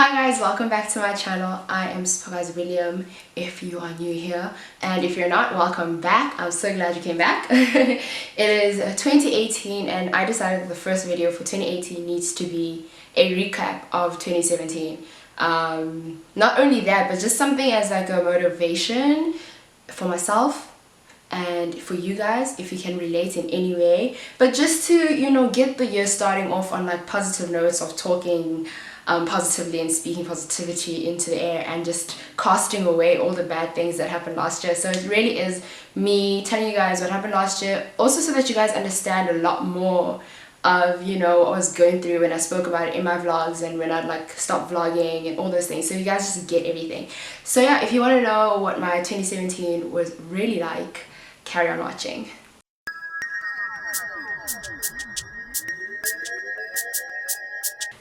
Hi guys, welcome back to my channel. I am Spaga's William if you are new here, and if you're not, welcome back. I'm so glad you came back. It is 2018 and I decided that the first video for 2018 needs to be a recap of 2017. Not only that, but just something as like a motivation for myself and for you guys, if you can relate in any way, but just to, you know, get the year starting off on like positive notes of talking positively and speaking positivity into the air and just casting away all the bad things that happened last year. So it really is me telling you guys what happened last year, also so that you guys understand a lot more of, you know, what I was going through when I spoke about it in my vlogs and when I'd like stop vlogging and all those things, so you guys just get everything. So yeah, if you want to know what my 2017 was really like, carry on watching.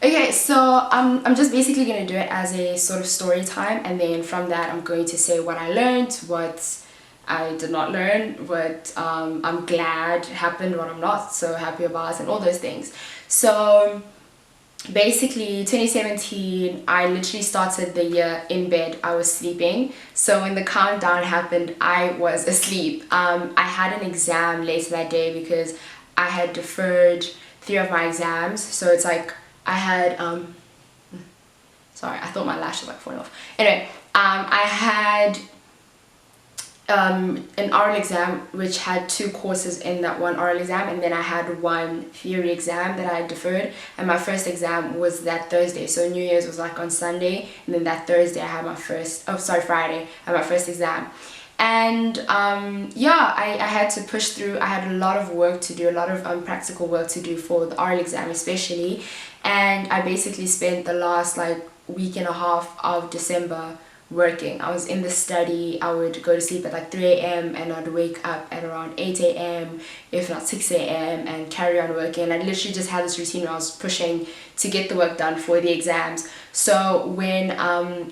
Okay, so I'm just basically going to do it as a sort of story time, and then from that I'm going to say what I learned, what I did not learn, what I'm glad happened, what I'm not so happy about, and all those things. So basically 2017, I literally started the year in bed. I was sleeping, so when the countdown happened I was asleep. I had an exam later that day because I had deferred 3 of my exams, so it's like I had sorry, I thought my lash was like falling off. Anyway, I had an oral exam which had 2 courses in that one oral exam, and then I had 1 theory exam that I had deferred, and my first exam was that Thursday. So New Year's was like on Sunday, and then that Thursday I had my first, Friday I had my first exam. And yeah, I had to push through. I had a lot of work to do, a lot of practical work to do for the oral exam especially, and I basically spent the last like week and a half of December working. I was in the study. I would go to sleep at like 3 a.m. and I'd wake up at around 8 a.m. if not 6 a.m. and carry on working. And I literally just had this routine where I was pushing to get the work done for the exams. So when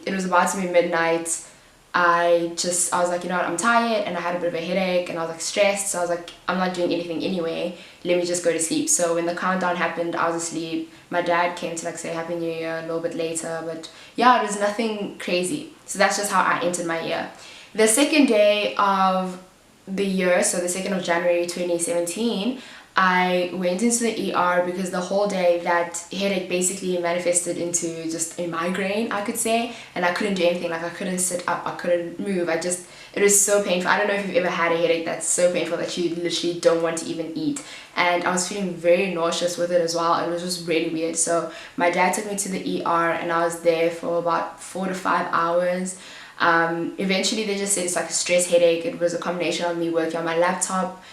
it was about to be midnight, I was like, you know what, I'm tired and I had a bit of a headache and I was like stressed, so I was like, I'm not doing anything anyway, let me just go to sleep. So when the countdown happened, I was asleep. My dad came to like say Happy New Year a little bit later, but yeah, it was nothing crazy. So that's just how I entered my year. The second day of the year, so the 2nd of January 2017, I went into the ER because the whole day that headache basically manifested into just a migraine, I could say, and I couldn't do anything. Like I couldn't sit up, I couldn't move, it was so painful. I don't know if you've ever had a headache that's so painful that you literally don't want to even eat, and I was feeling very nauseous with it as well. It was just really weird. So my dad took me to the ER and I was there for about 4 to 5 hours. Eventually they just said it's like a stress headache. It was a combination of me working on my laptop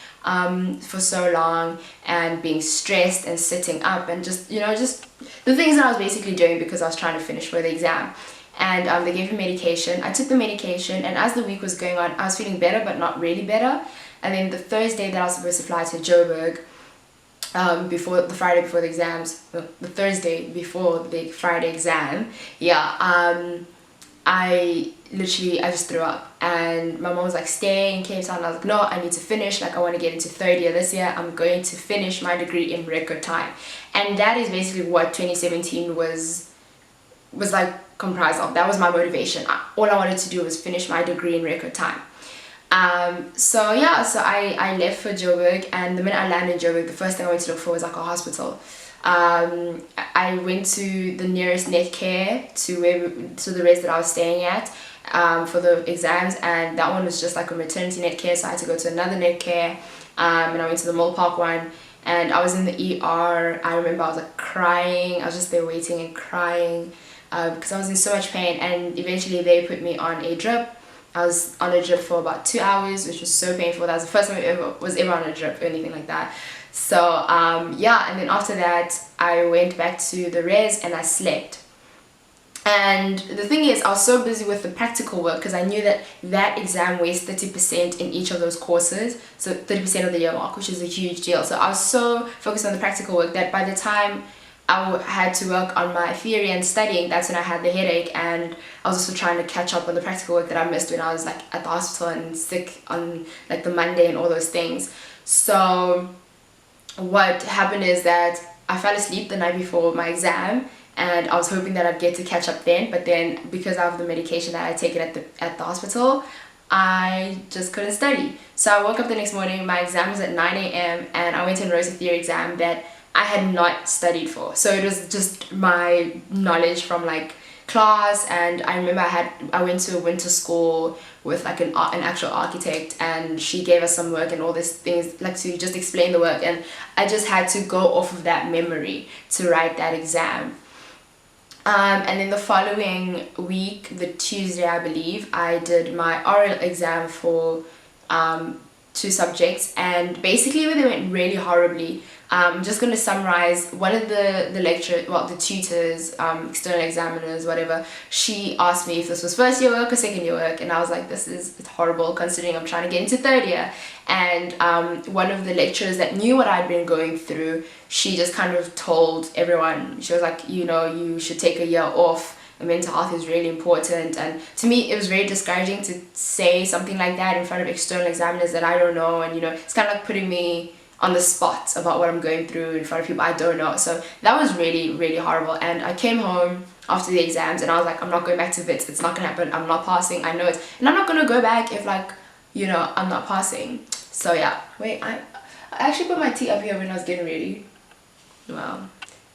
for so long and being stressed and sitting up and just, you know, just the things that I was basically doing because I was trying to finish for the exam. And they gave me medication. I took the medication, and as the week was going on I was feeling better but not really better. And then the Thursday that I was supposed to fly to Joburg, before the Friday before the exams, the Thursday before the Friday exam, yeah, I just threw up, and my mom was like, stay in Cape Town. I was like, no, I need to finish, like I want to get into 3rd year this year. I'm going to finish my degree in record time. And that is basically what 2017 was like comprised of. That was my motivation. All I wanted to do was finish my degree in record time. So yeah, so I left for Joburg, and the minute I landed in Joburg, the first thing I went to look for was like a hospital. I went to the nearest net care to the res that I was staying at for the exams, and that one was just like a maternity net care, so I had to go to another net care, and I went to the Mall Park one, and I was in the ER. I remember I was like crying. I was just there waiting and crying because I was in so much pain, and eventually they put me on a drip. I was on a drip for about 2 hours, which was so painful. That was the first time I was ever on a drip or anything like that. So yeah, and then after that I went back to the res and I slept. And the thing is, I was so busy with the practical work because I knew that that exam weighs 30% in each of those courses, so 30% of the year mark, which is a huge deal. So I was so focused on the practical work that by the time I had to work on my theory and studying, that's when I had the headache, and I was also trying to catch up on the practical work that I missed when I was like at the hospital and sick on like the Monday and all those things. So what happened is that I fell asleep the night before my exam, and I was hoping that I'd get to catch up then, but then because of the medication that I had taken at the hospital, I just couldn't study. So I woke up the next morning, my exam was at 9 a.m. and I went and wrote a theory exam that I had not studied for. So it was just my knowledge from like class, and I remember I went to a winter school with like an actual architect, and she gave us some work and all these things like to just explain the work, and I just had to go off of that memory to write that exam. And then the following week, the Tuesday I believe, I did my oral exam for 2 subjects, and basically they went really horribly. I'm just going to summarize. One of the lecturers, well, the tutors, external examiners, whatever, she asked me if this was first year work or second year work, and I was like, it's horrible considering I'm trying to get into third year. And one of the lecturers that knew what I'd been going through, she just kind of told everyone, she was like, you know, you should take a year off. Mental health is really important. And to me it was very discouraging to say something like that in front of external examiners that I don't know, and you know, it's kind of like putting me on the spot about what I'm going through in front of people I don't know. So that was really, really horrible. And I came home after the exams and I was like, I'm not going back to VITS, it's not gonna happen, I'm not passing, I know it, and I'm not gonna go back if, like, you know, I'm not passing. So yeah, wait, I actually put my tea up here when I was getting ready. Wow,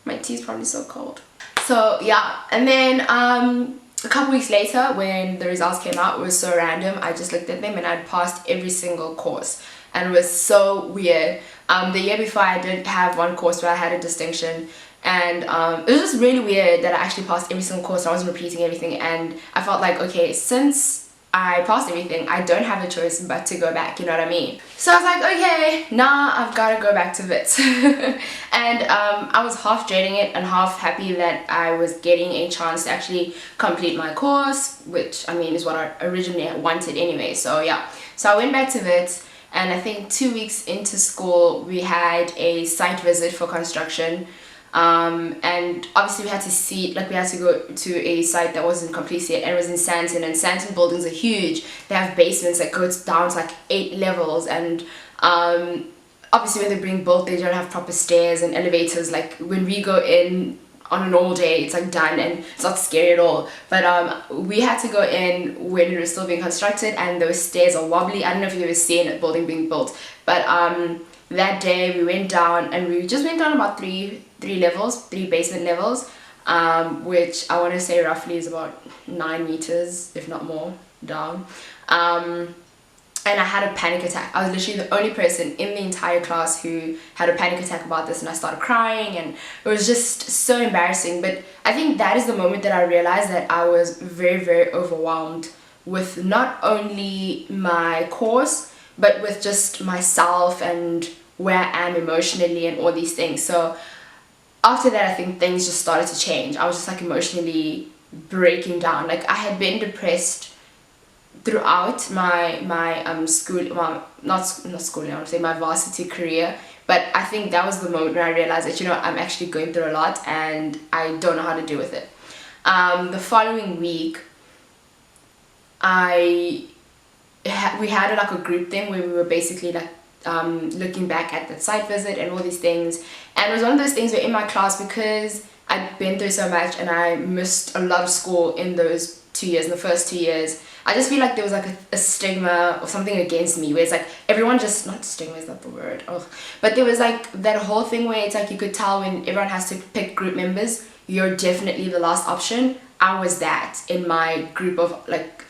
my tea is probably so cold. So yeah, and then a couple weeks later when the results came out, it was so random. I just looked at them and I'd passed every single course, and it was so weird. The year before I did have one course where I had a distinction, and it was just really weird that I actually passed every single course. I wasn't repeating everything, and I felt like, okay, since I passed everything, I don't have a choice but to go back, you know what I mean? So I was like, okay, now I've got to go back to VITS. And I was half dreading it and half happy that I was getting a chance to actually complete my course, which I mean is what I originally wanted anyway. So yeah, so I went back to VITS, and I think 2 weeks into school we had a site visit for construction. And obviously we had to see, like, we had to go to a site that wasn't complete yet, and it was in Sandton, and Sandton buildings are huge. They have basements that go down to like 8 levels, and obviously when they're being built they don't have proper stairs and elevators. Like when we go in on a normal day, it's like done and it's not scary at all, but we had to go in when it was still being constructed, and those stairs are wobbly. I don't know if you've ever seen a building being built, but that day we went down, and we just went down about three basement levels, which I want to say roughly is about 9 meters, if not more, down. And I had a panic attack. I was literally the only person in the entire class who had a panic attack about this, and I started crying, and it was just so embarrassing. But I think that is the moment that I realized that I was very, very overwhelmed with not only my course, but with just myself and where I am emotionally and all these things. So after that, I think things just started to change. I was just like emotionally breaking down. Like I had been depressed throughout my school, well, not schooling, I would say my varsity career, but I think that was the moment when I realized that, you know, I'm actually going through a lot and I don't know how to deal with it. The following week, we had like a group thing where we were basically like looking back at the site visit and all these things, and it was one of those things where in my class, because I'd been through so much and I missed a lot of school in those 2 years, in the first 2 years, I just feel like there was like a stigma or something against me, where it's like everyone just, not stigma is not the word, but there was like that whole thing where it's like you could tell when everyone has to pick group members, you're definitely the last option. I was that in my group of like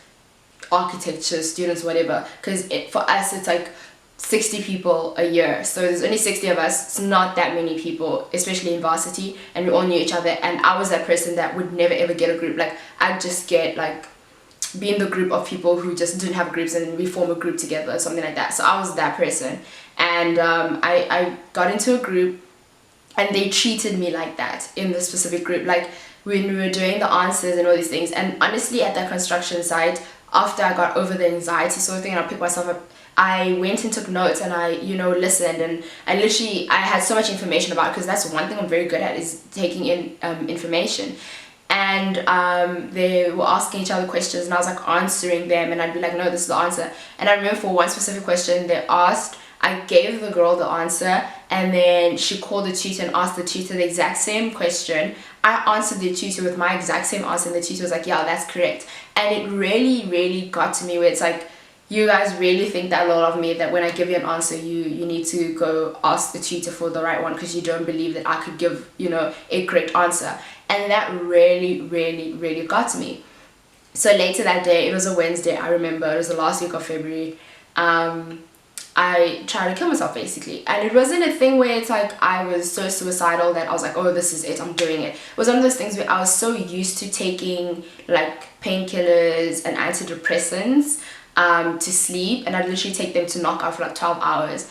architecture students, whatever, because for us it's like 60 people a year, so there's only 60 of us. It's not that many people, especially in varsity, and we all knew each other, and I was that person that would never ever get a group. Like I'd just get like be in the group of people who just didn't have groups, and we form a group together or something like that. So I was that person, and I got into a group, and they treated me like that in the specific group, like when we were doing the answers and all these things. And honestly, at that construction site, after I got over the anxiety sort of thing and I picked myself up, I went and took notes, and I, you know, listened, and I had so much information about it, because that's one thing I'm very good at, is taking in information. And they were asking each other questions, and I was like answering them, and I'd be like, no, this is the answer. And I remember for one specific question they asked, I gave the girl the answer, and then she called the tutor and asked the tutor the exact same question. I answered the tutor with my exact same answer, and the tutor was like, yeah, that's correct. And it really got to me, where it's like, you guys really think that lot of me, that when I give you an answer, you need to go ask the tutor for the right one, because you don't believe that I could give, you know, a correct answer. And that really got to me. So later that day, it was a Wednesday, I remember, it was the last week of February, I tried to kill myself, basically. And it wasn't a thing where it's like I was so suicidal that I was like, oh, this is it, I'm doing it. It was one of those things where I was so used to taking like painkillers and antidepressants to sleep, and I'd literally take them to knock out for like 12 hours.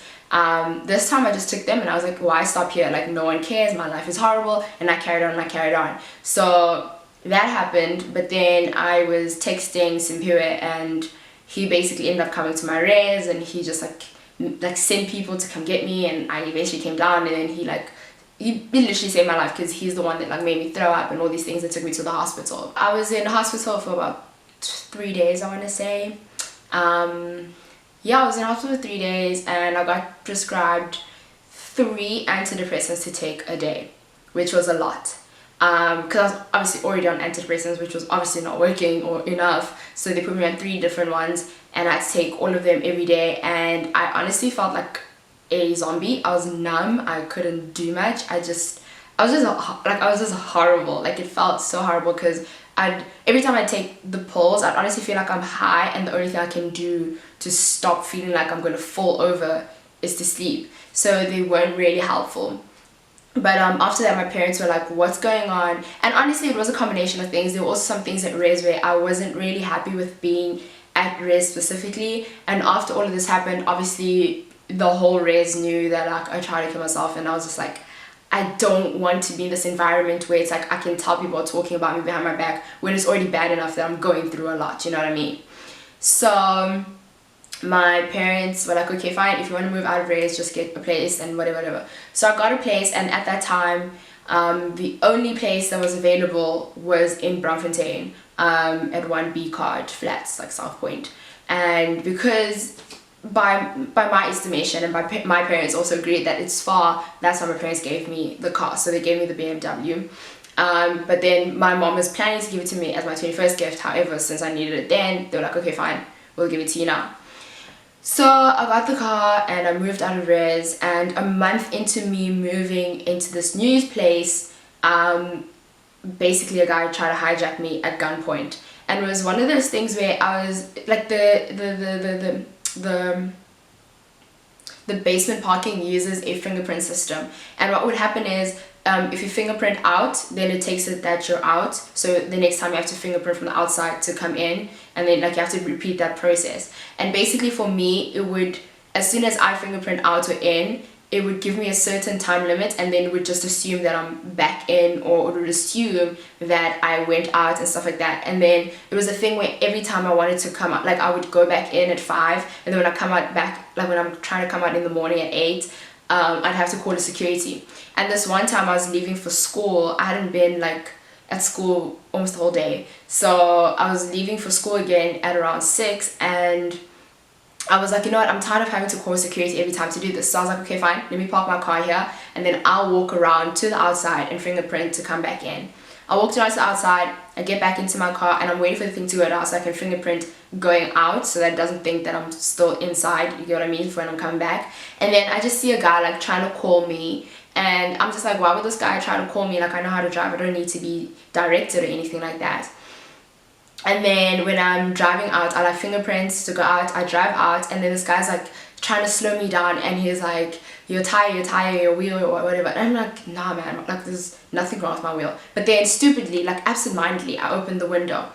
This time I just took them and I was like, why stop here? Like, no one cares, my life is horrible. And I carried on. So that happened, but then I was texting Simpiwe, and he basically ended up coming to my res, and he just like sent people to come get me, and I eventually came down, and then he literally saved my life, because he's the one that like made me throw up and all these things, and took me to the hospital. I was in hospital for about 3 days, I want to say. Yeah, I was in hospital for 3 days, and I got prescribed 3 antidepressants to take a day, which was a lot. Because I was obviously already on antidepressants, which was obviously not working or enough, so they put me on 3 different ones, and I had to take all of them every day, and I honestly felt like a zombie. I was numb, I couldn't do much, I was just horrible. Like, it felt so horrible, because every time I take the pills, I'd honestly feel like I'm high, and the only thing I can do to stop feeling like I'm gonna fall over is to sleep. So they weren't really helpful. But after that, my parents were like, what's going on? And honestly, it was a combination of things. There were also some things at res where I wasn't really happy with being at res specifically. And after all of this happened, obviously the whole res knew that like I tried to kill myself, and I was just like, I don't want to be in this environment where it's like I can tell people are talking about me behind my back when it's already bad enough that I'm going through a lot, you know what I mean? So my parents were like, okay, fine, if you want to move out of res, just get a place and whatever. So I got a place, and at that time, the only place that was available was in Braamfontein, at 1B card flats, like South Point. And because by my estimation, and by my parents also agreed that it's far, that's why my parents gave me the car. So they gave me the BMW. But then my mom was planning to give it to me as my 21st gift. However, since I needed it then, they were like, okay, fine, we'll give it to you now. So I got the car, and I moved out of res, and a month into me moving into this new place, basically a guy tried to hijack me at gunpoint. And it was one of those things where I was like, the basement parking uses a fingerprint system, and what would happen is, if you fingerprint out, then it takes it that you're out, so the next time you have to fingerprint from the outside to come in, and then like you have to repeat that process. And basically for me, it would, as soon as I fingerprint out or in, it would give me a certain time limit, and then it would just assume that I'm back in, or it would assume that I went out and stuff like that. And then it was a thing where every time I wanted to come out, like I would go back in at 5, and then when I come out back, like when I'm trying to come out in the morning at 8, I'd have to call the security. And this one time I was leaving for school, I hadn't been like at school almost the whole day, so I was leaving for school again at around 6, and I was like, you know what, I'm tired of having to call security every time to do this. So I was like, okay, fine, let me park my car here, and then I'll walk around to the outside and fingerprint to come back in. I walked around to the outside, I get back into my car, and I'm waiting for the thing to go down so I can fingerprint going out, so that it doesn't think that I'm still inside, you get what I mean, for when I'm coming back. And then I just see a guy like trying to call me, and I'm just like, why would this guy try to call me? Like, I know how to drive, I don't need to be directed or anything like that. And then when I'm driving out, I like fingerprints to go out, I drive out, and then this guy's like trying to slow me down, and he's like, your tire, your wheel, or whatever. And I'm like, nah man, like there's nothing wrong with my wheel. But then stupidly, like absentmindedly, I opened the window,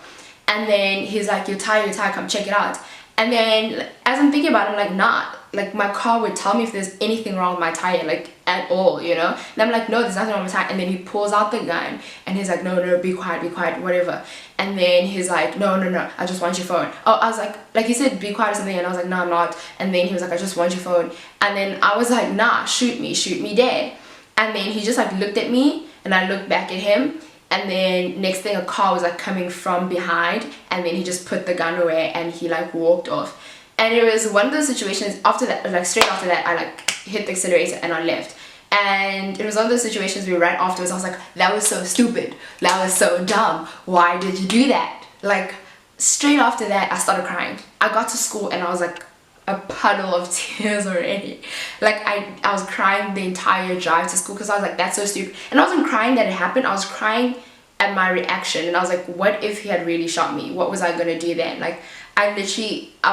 and then he's like, your tire, come check it out. And then as I'm thinking about it, I'm like, nah, like my car would tell me if there's anything wrong with my tire, like at all, you know. And I'm like, no, there's nothing wrong with my tire. And then he pulls out the gun, and he's like, no, be quiet, whatever. And then he's like, no, I just want your phone. Oh, I was like he said be quiet or something, and I was like, no, I'm not. And then he was like, I just want your phone. And then I was like, nah, shoot me dead. And then he just like looked at me, and I looked back at him, and then next thing a car was like coming from behind, and then he just put the gun away, and he like walked off. And it was one of those situations, after that, like straight after that, I like hit the accelerator and I left. And it was one of those situations where right afterwards I was like, that was so stupid, that was so dumb, why did you do that? Like straight after that I started crying. I got to school and I was like a puddle of tears already. Like I was crying the entire drive to school because I was like, that's so stupid. And I wasn't crying that it happened, I was crying at my reaction. And I was like, what if he had really shot me? What was I gonna do then? Like I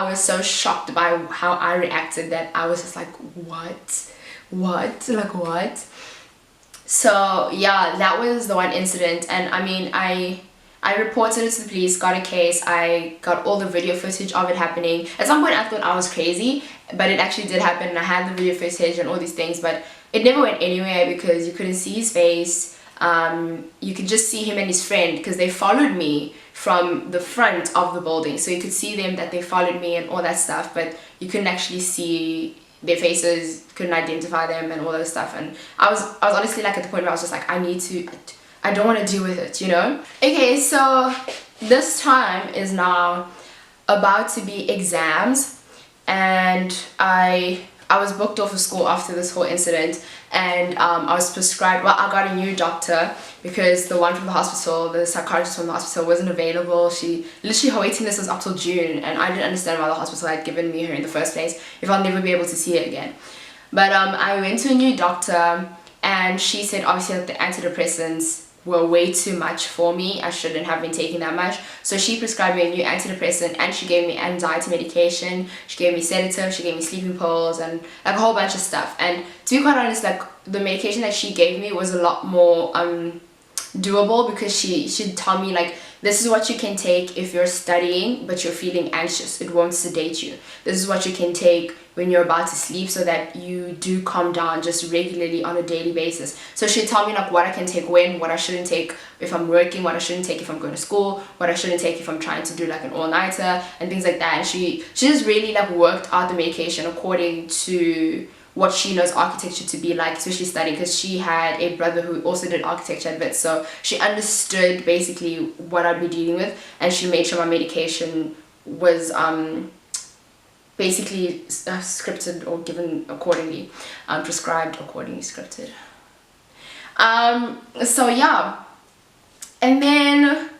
was so shocked by how I reacted that I was just like, what? Like what? So yeah, that was the one incident. And I mean, I reported it to the police, got a case, I got all the video footage of it happening. At some point I thought I was crazy, but it actually did happen and I had the video footage and all these things, but it never went anywhere because you couldn't see his face. You could just see him and his friend because they followed me from the front of the building, so you could see them that they followed me and all that stuff, but you couldn't actually see their faces, couldn't identify them and all that stuff. And I was honestly like at the point where I was just like, I don't want to deal with it, you know? Okay, so this time is now about to be exams, and I was booked off of school after this whole incident, and I was prescribed, well, I got a new doctor because the one from the hospital, the psychiatrist from the hospital, wasn't available. Literally her waiting list was up till June, and I didn't understand why the hospital had given me her in the first place if I'll never be able to see her again. But I went to a new doctor, and she said obviously that the antidepressants were way too much for me. I shouldn't have been taking that much. So she prescribed me a new antidepressant, and she gave me anxiety medication, she gave me sedatives, she gave me sleeping pills, and like a whole bunch of stuff. And to be quite honest, like the medication that she gave me was a lot more doable, because she'd tell me like, this is what you can take if you're studying but you're feeling anxious, it won't sedate you. This is what you can take when you're about to sleep so that you do calm down just regularly on a daily basis. So she'd tell me like what I can take when, what I shouldn't take if I'm working, what I shouldn't take if I'm going to school, what I shouldn't take if I'm trying to do like an all-nighter and things like that. And she just really like worked out the medication according to what she knows architecture to be like, especially studying, because she had a brother who also did architecture at bit, so she understood basically what I'd be dealing with, and she made sure my medication was basically scripted or given accordingly, prescribed accordingly, scripted. So yeah, and then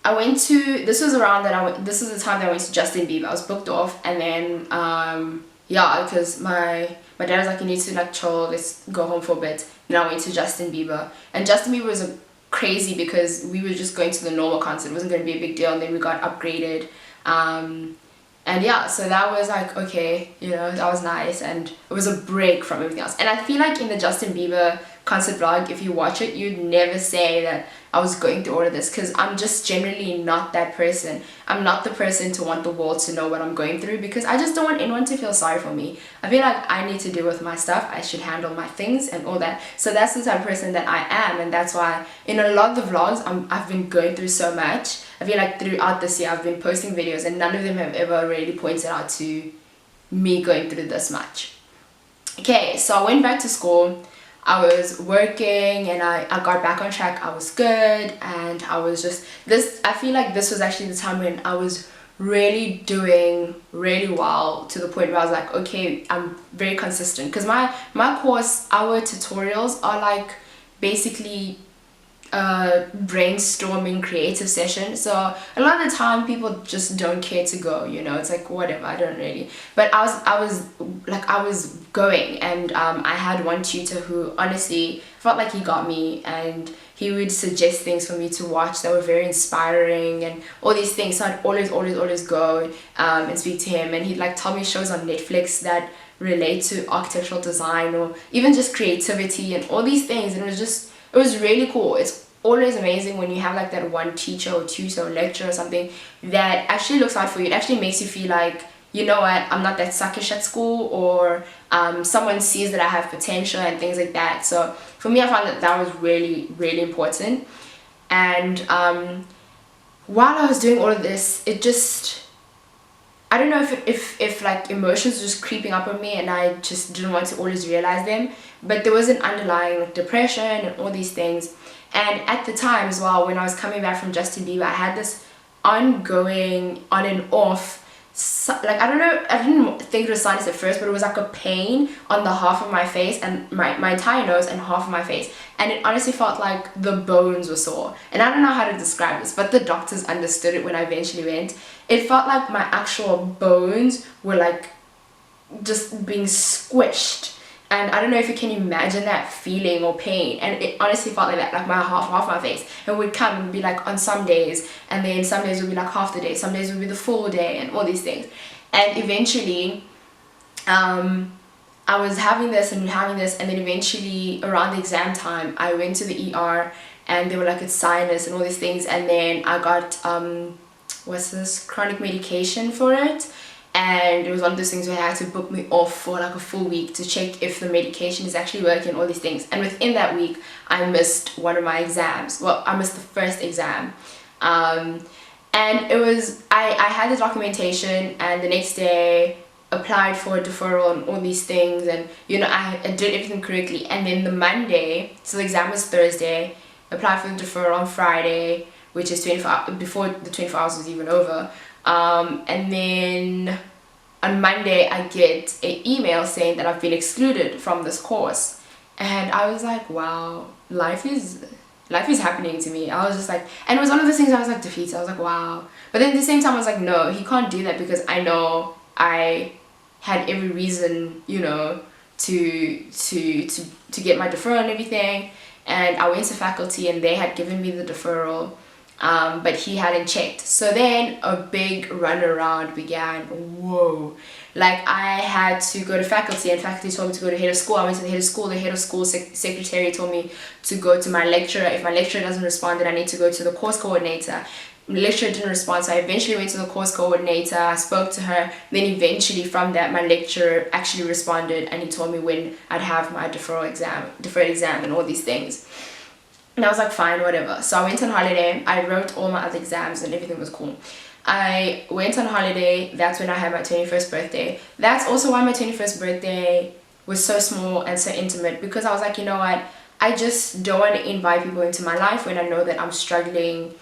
I went to, this was the time that I went to Justin Bieber. I was booked off, and then yeah, because my dad was like, you need to like chill, let's go home for a bit. And I went to Justin Bieber, and Justin Bieber was crazy because we were just going to the normal concert, it wasn't going to be a big deal, and then we got upgraded, and yeah, so that was like, okay, you know, that was nice, and it was a break from everything else. And I feel like in the Justin Bieber concert vlog, if you watch it, you'd never say that I was going through all of this, because I'm just generally not that person. I'm not the person to want the world to know what I'm going through, because I just don't want anyone to feel sorry for me. I feel like I need to deal with my stuff, I should handle my things and all that. So that's the type of person that I am, and that's why in a lot of the vlogs I've been going through so much. I feel like throughout this year I've been posting videos, and none of them have ever really pointed out to me going through this much. Okay, so I went back to school, I was working, and I got back on track. I was good, and I was just I feel like this was actually the time when I was really doing really well, to the point where I was like, okay, I'm very consistent, because my course, our tutorials are like basically brainstorming creative session, so a lot of the time people just don't care to go, you know, it's like whatever, I don't really, but I was going, and I had one tutor who honestly felt like he got me, and he would suggest things for me to watch that were very inspiring and all these things. So I'd always go and speak to him, and he'd like tell me shows on Netflix that relate to architectural design or even just creativity and all these things, and it was really cool. It's always amazing when you have like that one teacher or tutor or lecturer or something that actually looks out for you. It actually makes you feel like, you know what, I'm not that suckish at school, or someone sees that I have potential and things like that. So for me, I found that was really, really important. And while I was doing all of this, it just, I don't know if like emotions were just creeping up on me, and I just didn't want to always realize them, but there was an underlying like depression and all these things. And at the time as well, when I was coming back from Justin Bieber, I had this ongoing on and off like, I don't know, I didn't think it was sinus at first, but it was like a pain on the half of my face and my entire nose and half of my face, and it honestly felt like the bones were sore. And I don't know how to describe this, but the doctors understood it when I eventually went. It felt like my actual bones were like just being squished, and I don't know if you can imagine that feeling or pain, and it honestly felt like that, like my half my face. And would come and be like on some days, and then some days would be like half the day, some days would be the full day, and all these things. And eventually I was having this, and then eventually around the exam time I went to the ER, and they were like, it's sinus and all these things. And then I got what's this, chronic medication for it, and it was one of those things where I had to book me off for like a full week to check if the medication is actually working, all these things. And within that week I missed one of my exams. Well, I missed the first exam, and it was, I had the documentation, and the next day applied for a deferral and all these things, and you know, I did everything correctly. And then the Monday, so the exam was Thursday, applied for the deferral on Friday, which is 24 hours, before the 24 hours was even over. And then on Monday I get an email saying that I've been excluded from this course, and I was like, wow, life is happening to me. I was just like, and it was one of those things I was like defeated. I was like, wow. But then at the same time I was like, no, he can't do that, because I know I had every reason, you know, to get my deferral and everything. And I went to faculty and they had given me the deferral, but he hadn't checked. So then a big runaround began. Whoa. Like, I had to go to faculty, and faculty told me to go to head of school. I went to the head of school. The head of school secretary told me to go to my lecturer. If my lecturer doesn't respond, then I need to go to the course coordinator. The lecturer didn't respond, so I eventually went to the course coordinator. I spoke to her. Then eventually from that, my lecturer actually responded, and he told me when I'd have my deferred exam and all these things. And I was like, fine, whatever. So I went on holiday. I wrote all my other exams and everything was cool. I went on holiday. That's when I had my 21st birthday. That's also why my 21st birthday was so small and so intimate, because I was like, you know what, I just don't want to invite people into my life when I know that I'm struggling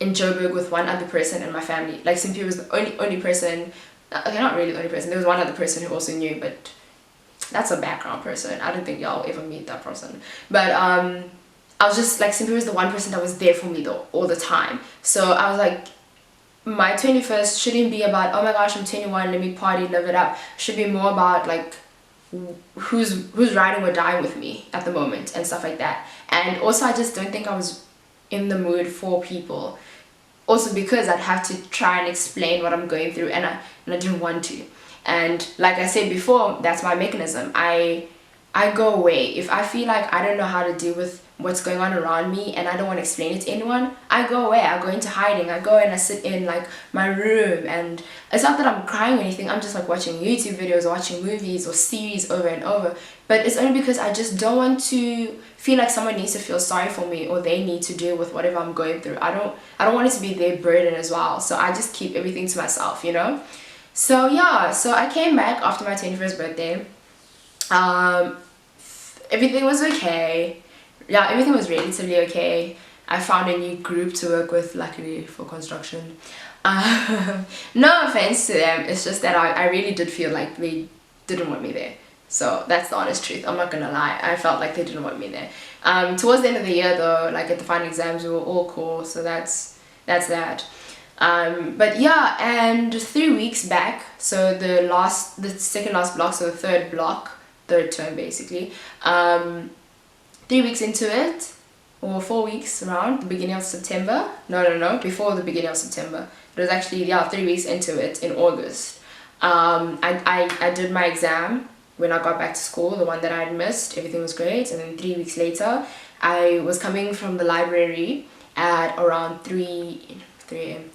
in Joburg with one other person in my family. Like, Cynthia was the only person, okay, not really the only person, there was one other person who also knew, but that's a background person. I don't think y'all ever meet that person. But I was just like, Cynthia was the one person that was there for me though, all the time. So I was like, my 21st shouldn't be about, oh my gosh, I'm 21, let me party, live it up. It should be more about like, who's riding or dying with me at the moment and stuff like that. And also I just don't think I was in the mood for people. Also because I'd have to try and explain what I'm going through, and I didn't want to. And like I said before, that's my mechanism. I go away. If I feel like I don't know how to deal with what's going on around me and I don't want to explain it to anyone, I go away. I go into hiding. I go and I sit in like my room, and it's not that I'm crying or anything. I'm just like watching YouTube videos or watching movies or series over and over. But it's only because I just don't want to feel like someone needs to feel sorry for me, or they need to deal with whatever I'm going through. I don't want it to be their burden as well. So I just keep everything to myself, you know? So yeah, so I came back after my 21st birthday. Everything was okay. Yeah, everything was relatively okay. I found a new group to work with, luckily, for construction. No offense to them, it's just that I really did feel like they didn't want me there. So that's the honest truth, I'm not gonna lie. I felt like they didn't want me there. Towards the end of the year though, like at the final exams, we were all cool, so that's that. But yeah, and 3 weeks back, so the second last block, so the third term basically, 3 weeks into it, or 4 weeks around the beginning of September. No, before the beginning of September. It was actually, yeah, 3 weeks into it in August. I did my exam when I got back to school, the one that I had missed. Everything was great. And then 3 weeks later, I was coming from the library at around 3 a.m.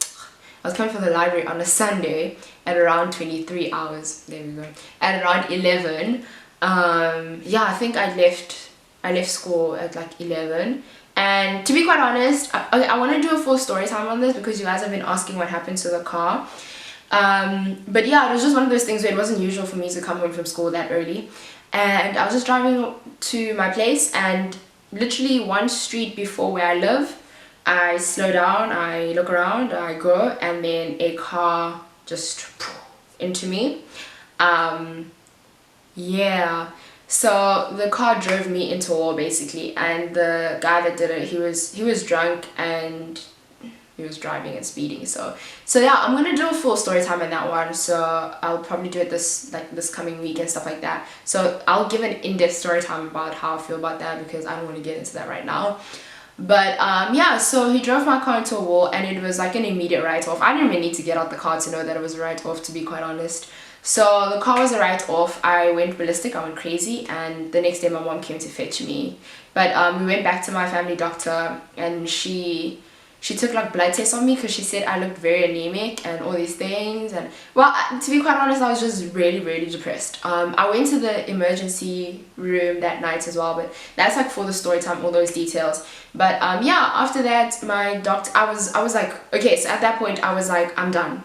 I was coming from the library on a Sunday at around 23 hours. There we go. At around 11. Yeah, I think I left school at like 11. And to be quite honest, I want to do a full story time on this, because you guys have been asking what happened to the car. But yeah, it was just one of those things where it wasn't usual for me to come home from school that early. And I was just driving to my place, and literally one street before where I live, I slow down, I look around, I go, and then a car just into me. Yeah, so the car drove me into a wall basically, and the guy that did it, he was drunk and he was driving and speeding. So yeah, I'm gonna do a full story time on that one. So I'll probably do it this coming week and stuff like that. So I'll give an in-depth story time about how I feel about that, because I don't want to get into that right now. But yeah, so he drove my car into a wall, and it was like an immediate write-off. I didn't even need to get out the car to know that it was a write-off, to be quite honest. So the car was a write-off. I went ballistic, I went crazy, and the next day my mom came to fetch me. But we went back to my family doctor, and she took like blood tests on me, because she said I looked very anemic and all these things. And well, to be quite honest, I was just really depressed. I went to the emergency room that night as well, but that's like for the story time, all those details. But yeah, after that, my doctor, I was like, okay, so at that point I was like, I'm done.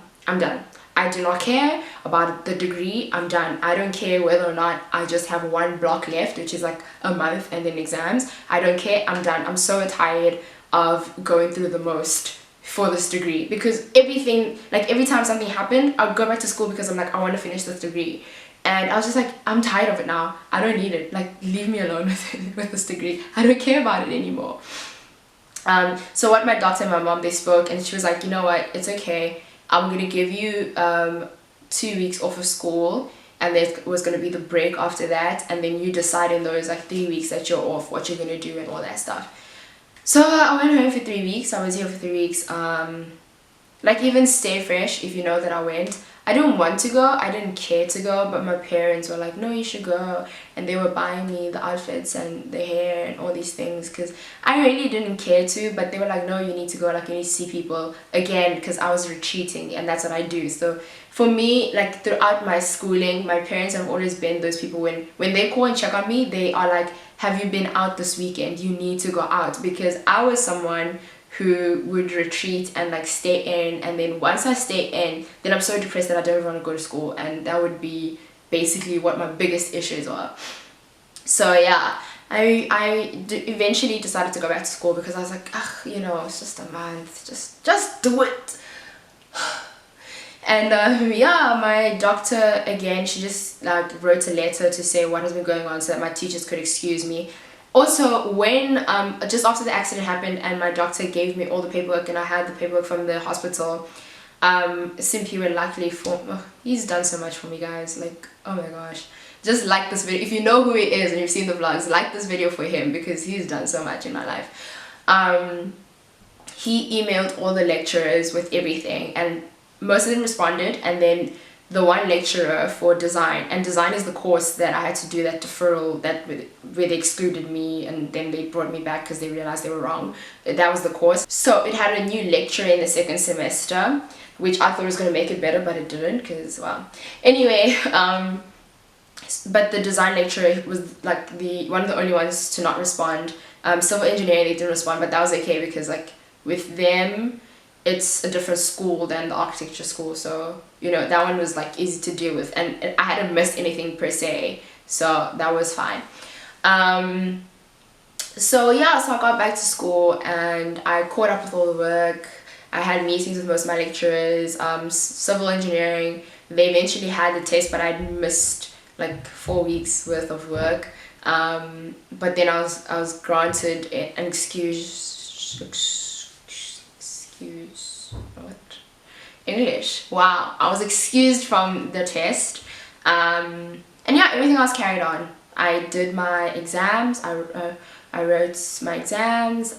I do not care about the degree. I'm done. I don't care whether or not I just have one block left, which is like a month and then exams. I don't care. I'm done. I'm so tired of going through the most for this degree, because everything, like every time something happened, I'd go back to school because I'm like, I want to finish this degree. And I was just like, I'm tired of it now. I don't need it. Like, leave me alone with this degree. I don't care about it anymore. So what my doctor and my mom, they spoke, and she was like, you know what, it's okay. I'm going to give you 2 weeks off of school, and there was going to be the break after that, and then you decide in those like 3 weeks that you're off what you're going to do and all that stuff. So I went home for 3 weeks. I was here for 3 weeks. Like, even stay fresh, if you know that I went. I didn't want to go, I didn't care to go, but my parents were like, no, you should go. And they were buying me the outfits and the hair and all these things, because I really didn't care to, but they were like, no, you need to go, like you need to see people again, because I was retreating, and that's what I do. So for me, like throughout my schooling, my parents have always been those people, when they call and check on me, they are like, have you been out this weekend? You need to go out. Because I was someone who would retreat and like stay in, and then once I stay in, then I'm so depressed that I don't want to go to school, and that would be basically what my biggest issues are. So yeah, I eventually decided to go back to school, because I was like, ugh, you know, it's just a month, just do it. And yeah, my doctor, again, she just like wrote a letter to say what has been going on, so that my teachers could excuse me. Also, when just after the accident happened and my doctor gave me all the paperwork, and I had the paperwork from the hospital, Simpy went luckily for, oh, he's done so much for me, guys, like, oh my gosh, just like this video. If you know who he is and you've seen the vlogs, like this video for him, because he's done so much in my life. He emailed all the lecturers with everything, and most of them responded, and then the one lecturer for design, and design is the course that I had to do that deferral, that where they excluded me and then they brought me back because they realized they were wrong. That was the course. So it had a new lecturer in the second semester, which I thought was going to make it better, but it didn't, because, well, anyway, but the design lecturer was like one of the only ones to not respond. Civil engineering, they didn't respond, but that was okay, because like with them, it's a different school than the architecture school, so you know, that one was like easy to deal with, and I hadn't missed anything per se, so that was fine. So yeah, so I got back to school and I caught up with all the work. I had meetings with most of my lecturers. Civil engineering, they eventually had the test, but I'd missed like 4 weeks worth of work. But then I was granted an excuse, what? English. Wow, I was excused from the test. And yeah, everything else carried on. I did my exams. I wrote my exams.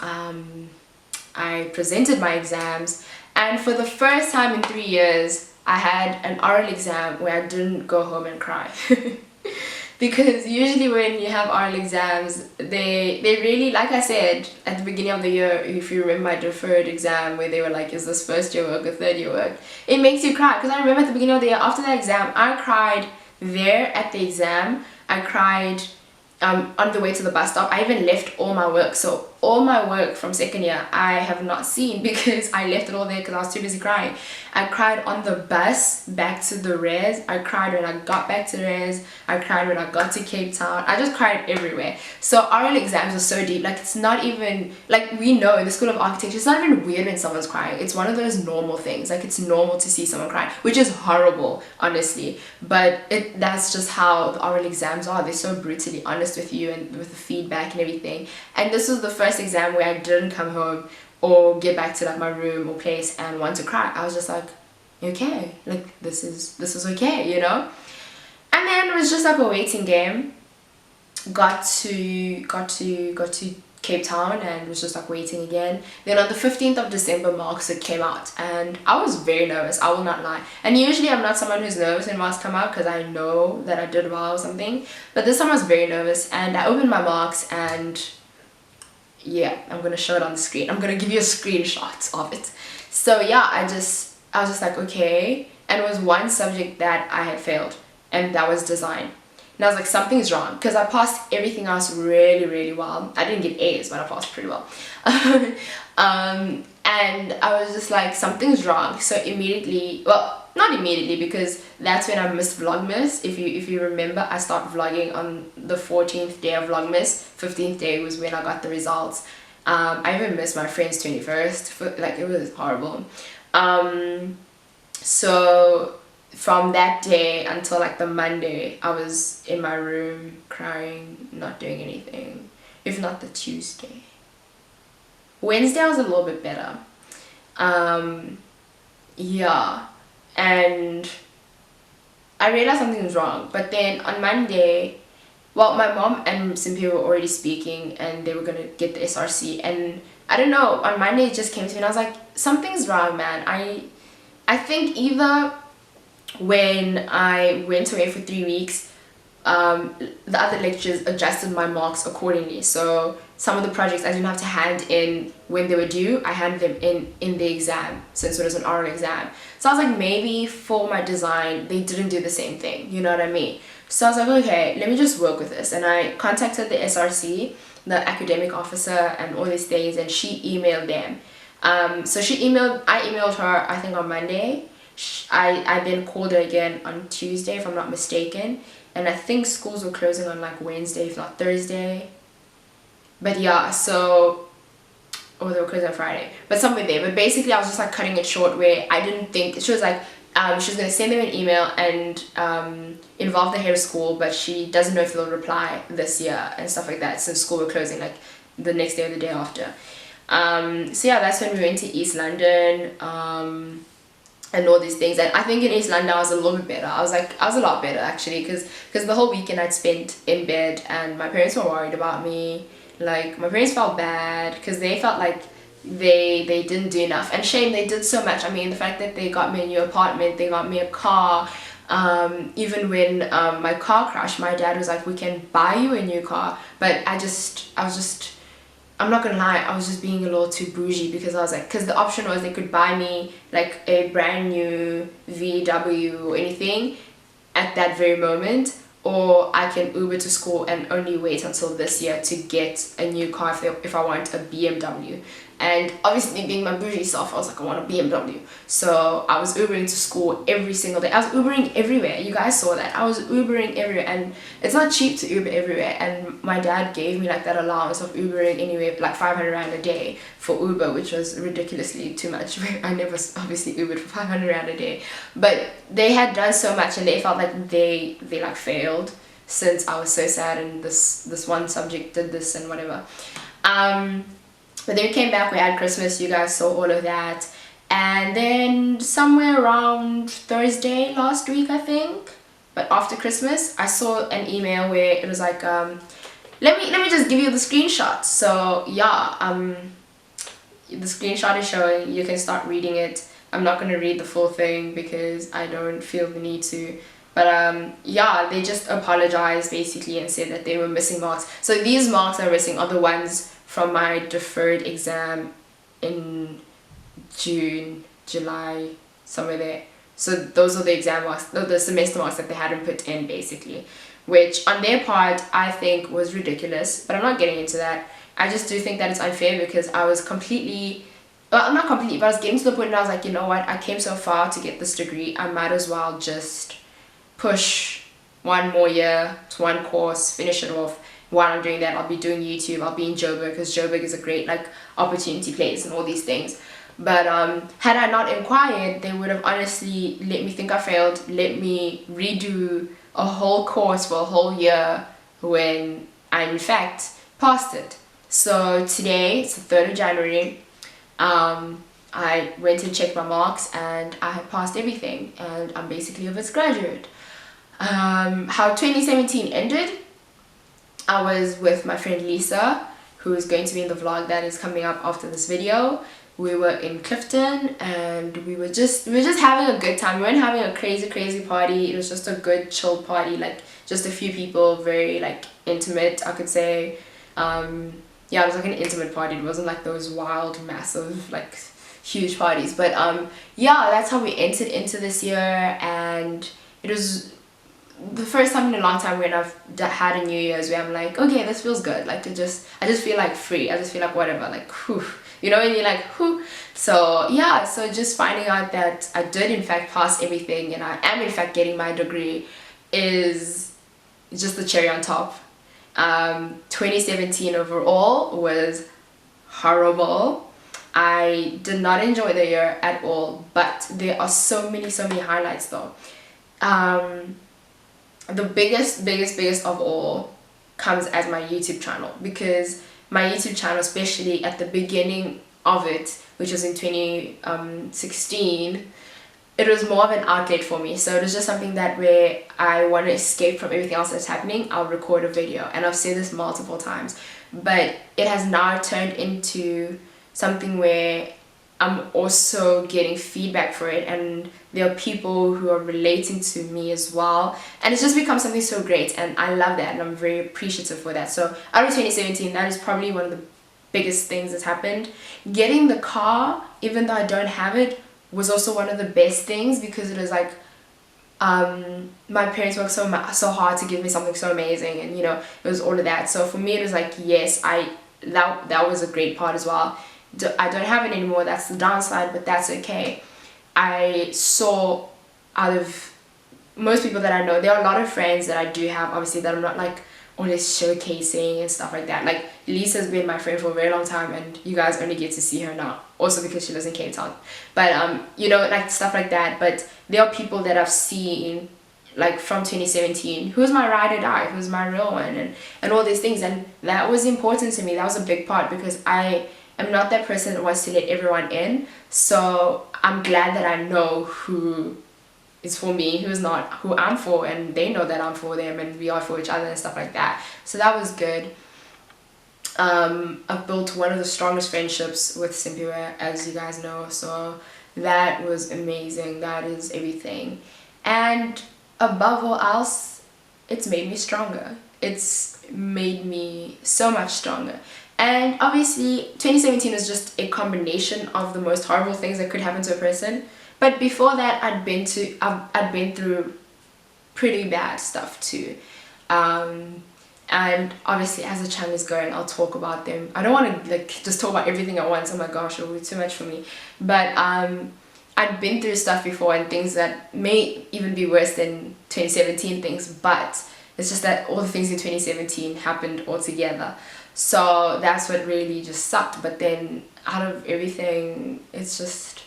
I presented my exams, and for the first time in 3 years, I had an oral exam where I didn't go home and cry. Because usually when you have oral exams, they really, like I said at the beginning of the year, if you remember my deferred exam where they were like, is this first year work or third year work? It makes you cry, because I remember at the beginning of the year, after that exam, I cried there at the exam. I cried on the way to the bus stop. I even left all my work. So all my work from second year I have not seen because I left it all there because I was too busy crying. I cried on the bus back to the res. I cried when I got back to res. I cried when I got to Cape Town. I just cried everywhere. So oral exams are so deep. Like, it's not even, like, we know in the School of Architecture, it's not even weird when someone's crying. It's one of those normal things. Like, it's normal to see someone cry, which is horrible, honestly. But that's just how the oral exams are. They're so brutally honest with you and with the feedback and everything. And this was the first exam where I didn't come home or get back to like my room or place and want to cry. I was just like, okay, like this is okay, you know. And then it was just like a waiting game. Got to Cape Town and was just like waiting again. Then on the 15th of December, marks it came out and I was very nervous, I will not lie. And usually I'm not someone who's nervous when marks come out because I know that I did well or something, but this time I was very nervous. And I opened my marks and yeah, I'm gonna show it on the screen. I'm gonna give you a screenshot of it. So yeah, I was just like, okay. And it was one subject that I had failed, and that was design. And I was like, something's wrong, because I passed everything else really, really well. I didn't get A's, but I passed pretty well. And I was just like, something's wrong. So immediately, well, not immediately, because that's when I missed Vlogmas. If you remember, I started vlogging on the 14th day of Vlogmas. 15th day was when I got the results. I even missed my friend's 21st. Like, it was horrible. So from that day until like the Monday, I was in my room crying, not doing anything. If not the Tuesday. Wednesday I was a little bit better. Yeah, and I realized something was wrong. But then on Monday, well, my mom and some people were already speaking and they were gonna get the SRC, and I don't know, on Monday it just came to me and I was like, something's wrong, man. I think either when I went away for 3 weeks, the other lecturers adjusted my marks accordingly. So some of the projects I didn't have to hand in when they were due, I handed them in the exam, since it was an oral exam. So I was like, maybe for my design they didn't do the same thing, you know what I mean? So I was like, okay, let me just work with this. And I contacted the SRC, the academic officer, and all these things, and she emailed them. So I emailed her, I think on Monday. I then called her again on Tuesday, if I'm not mistaken, and I think schools were closing on like Wednesday, if not Thursday. But yeah, so, or they were closing on Friday, but somewhere there. But basically I was just like cutting it short, where I didn't think, she was like, she was going to send them an email and involve the head of school, but she doesn't know if they'll reply this year and stuff like that, since school were closing like the next day or the day after. So yeah, that's when we went to East London, and all these things. And I think in East London I was a little bit better. I was a lot better actually, because the whole weekend I'd spent in bed and my parents were worried about me. Like, my parents felt bad because they felt like they didn't do enough. And shame, they did so much. I mean, the fact that they got me a new apartment, they got me a car. Even when my car crashed, my dad was like, we can buy you a new car. But I'm not gonna lie, I was just being a little too bougie, because I was like, because the option was they could buy me like a brand new VW or anything at that very moment, or I can Uber to school and only wait until this year to get a new car if I want a BMW. And obviously, being my bougie self, I was like, I want a BMW. So I was Ubering to school every single day. I was Ubering everywhere. You guys saw that. I was Ubering everywhere, and it's not cheap to Uber everywhere. And my dad gave me like that allowance of Ubering anywhere, like 500 Rand a day for Uber, which was ridiculously too much. I never obviously Ubered for 500 Rand a day. But they had done so much, and they felt like they like failed, since I was so sad and this one subject did this and whatever. But then we came back, we had Christmas, you guys saw all of that. And then somewhere around Thursday last week, I think, but after Christmas, I saw an email where it was like, let me just give you the screenshot. So yeah, the screenshot is showing, you can start reading it. I'm not going to read the full thing because I don't feel the need to. But yeah, they just apologized basically and said that they were missing marks. So these marks are missing are the ones from my deferred exam in June, July, somewhere there. So those are the exam marks, the semester marks that they hadn't put in basically, which on their part I think was ridiculous, but I'm not getting into that. I just do think that it's unfair because I was completely, well, not completely, but I was getting to the point and I was like, you know what, I came so far to get this degree, I might as well just push one more year to one course, finish it off. While I'm doing that, I'll be doing YouTube, I'll be in Joburg, because Joburg is a great like opportunity place and all these things. But had I not inquired, they would have honestly let me think I failed, let me redo a whole course for a whole year when I in fact passed it. So today, it's the 3rd of January, I went and checked my marks and I had passed everything and I'm basically a vice graduate. How 2017 ended, I was with my friend Lisa, who is going to be in the vlog that is coming up after this video. We were in Clifton and we were just having a good time. We weren't having a crazy party. It was just a good chill party, like just a few people, very like intimate, I could say. Yeah, it was like an intimate party. It wasn't like those wild, massive, like huge parties. But yeah, that's how we entered into this year, and it was the first time in a long time when I've had a New Year's where I'm like, okay, this feels good. Like I just feel like free. I just feel like whatever, like whew. You know, when you're like, whew. So yeah, so just finding out that I did in fact pass everything and I am in fact getting my degree is just the cherry on top. 2017 overall was horrible. I did not enjoy the year at all, but there are so many highlights though. The biggest of all comes as my YouTube channel, because my YouTube channel, especially at the beginning of it, which was in 2016, it was more of an outlet for me. So it was just something that where I want to escape from everything else that's happening, I'll record a video. And I've said this multiple times, but it has now turned into something where I'm also getting feedback for it, and there are people who are relating to me as well, and it's just become something so great, and I love that and I'm very appreciative for that. So out of 2017, that is probably one of the biggest things that's happened. Getting the car, even though I don't have it, was also one of the best things, because it was like my parents worked so hard to give me something so amazing, and you know, it was all of that. So for me it was like, yes, that was a great part as well. I don't have it anymore, that's the downside, but that's okay. I saw, out of most people that I know, there are a lot of friends that I do have, obviously, that I'm not like always showcasing and stuff like that. Like Lisa's been my friend for a very long time, and you guys only get to see her now, also because she lives in Cape Town. But you know, like stuff like that. But there are people that I've seen like from 2017, who's my ride or die, who's my real one, and all these things, and that was important to me. That was a big part, because I'm not that person that wants to let everyone in. So I'm glad that I know who is for me, who's not, who I'm for, and they know that I'm for them, and we are for each other and stuff like that. So that was good. I've built one of the strongest friendships with Simpiwe, as you guys know, so that was amazing. That is everything. And above all else, it's made me stronger. It's made me so much stronger. And obviously 2017 was just a combination of the most horrible things that could happen to a person. But before that, I'd been through pretty bad stuff too. And obviously as the channel is going, I'll talk about them. I don't want to like just talk about everything at once. Oh my gosh, it would be too much for me. But I'd been through stuff before, and things that may even be worse than 2017 things, but it's just that all the things in 2017 happened all together. So that's what really just sucked. But then out of everything, it's just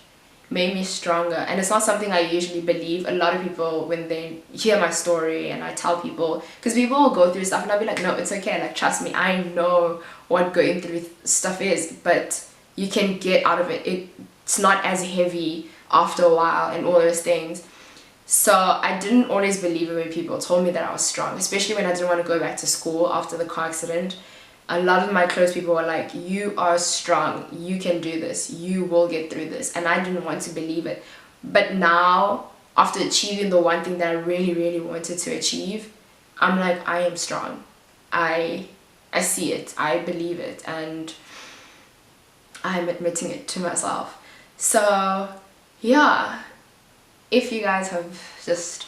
made me stronger. And it's not something I usually believe. A lot of people, when they hear my story and I tell people, because people will go through stuff and I'll be like, no, it's okay, like trust me, I know what going through stuff is, but you can get out of it. It's not as heavy after a while and all those things. So I didn't always believe it when people told me that I was strong, especially when I didn't want to go back to school after the car accident. A lot of my close people were like, you are strong, you can do this, you will get through this. And I didn't want to believe it. But now, after achieving the one thing that I really wanted to achieve, I'm like, I am strong. I see it, I believe it, and I'm admitting it to myself. So yeah, if you guys have just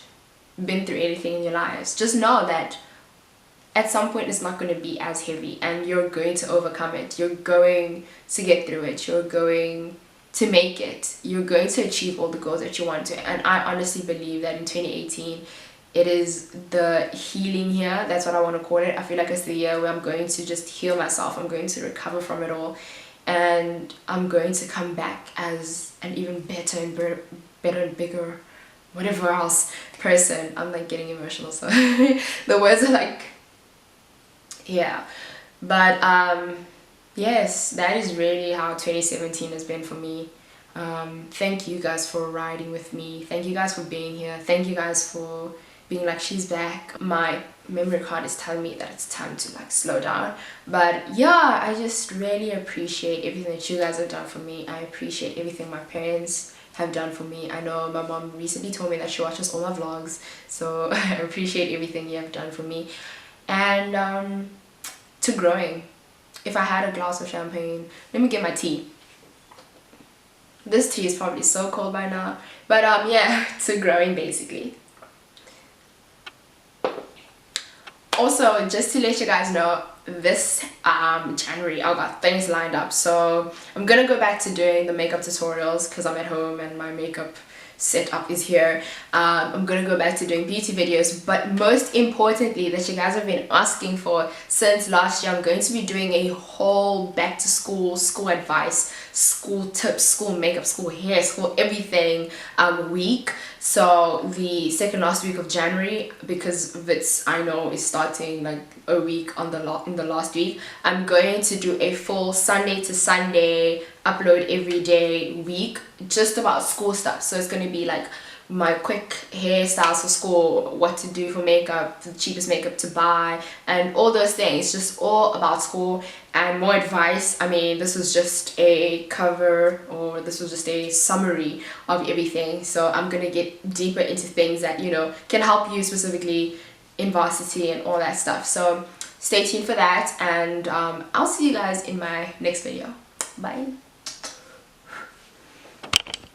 been through anything in your lives, just know that at some point it's not going to be as heavy, and you're going to overcome it. You're going to get through it. You're going to make it. You're going to achieve all the goals that you want to. And I honestly believe that in 2018 it is the healing year. That's what I want to call it. I feel like it's the year where I'm going to just heal myself. I'm going to recover from it all, and I'm going to come back as an even better and bigger, whatever else, person. I'm like getting emotional, so the words are like, yeah. But yes, that is really how 2017 has been for me. Thank you guys for riding with me. Thank you guys for being here. Thank you guys for being like, she's back. My memory card is telling me that it's time to like slow down. But yeah, I just really appreciate everything that you guys have done for me. I appreciate everything my parents have done for me. I know my mom recently told me that she watches all my vlogs, so I appreciate everything you have done for me. And to growing. If I had a glass of champagne, let me get my tea. This tea is probably so cold by now, but yeah, to growing basically. Also, just to let you guys know, this January I got things lined up, so I'm gonna go back to doing the makeup tutorials because I'm at home and my makeup setup is here. I'm gonna go back to doing beauty videos, but most importantly, that you guys have been asking for since last year, I'm going to be doing a whole back to school advice, school tips, school makeup, school hair, school everything week. So the second last week of January, because Vits I know is starting like a week on in the last week, I'm going to do a full Sunday to Sunday upload every day week just about school stuff. So it's going to be like my quick hairstyles for school, what to do for makeup, the cheapest makeup to buy, and all those things, just all about school and more advice. I mean, this was just a cover, or this was just a summary of everything, so I'm gonna get deeper into things that, you know, can help you specifically in varsity and all that stuff. So stay tuned for that, and I'll see you guys in my next video. Bye.